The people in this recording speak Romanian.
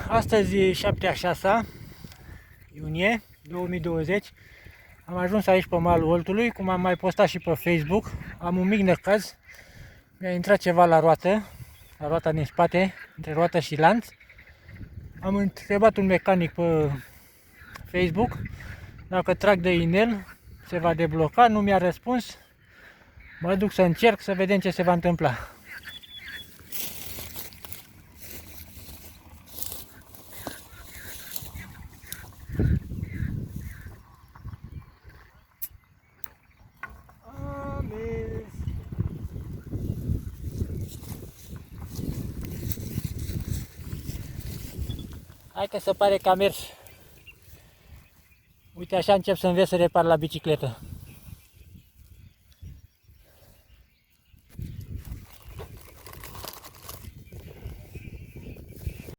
Astăzi e 7/6 iunie 2020. Am ajuns aici pe malul Oltului, cum am mai postat și pe Facebook. Am un mic necaz. Mi-a intrat ceva la roata din spate, între roată și lanț. Am întrebat un mecanic pe Facebook dacă trag de inel se va debloca, nu mi-a răspuns. Mă duc să încerc să vedem ce se va întâmpla. Hai că se pare că a mers. Uite, așa încep să înveți să repar la bicicletă.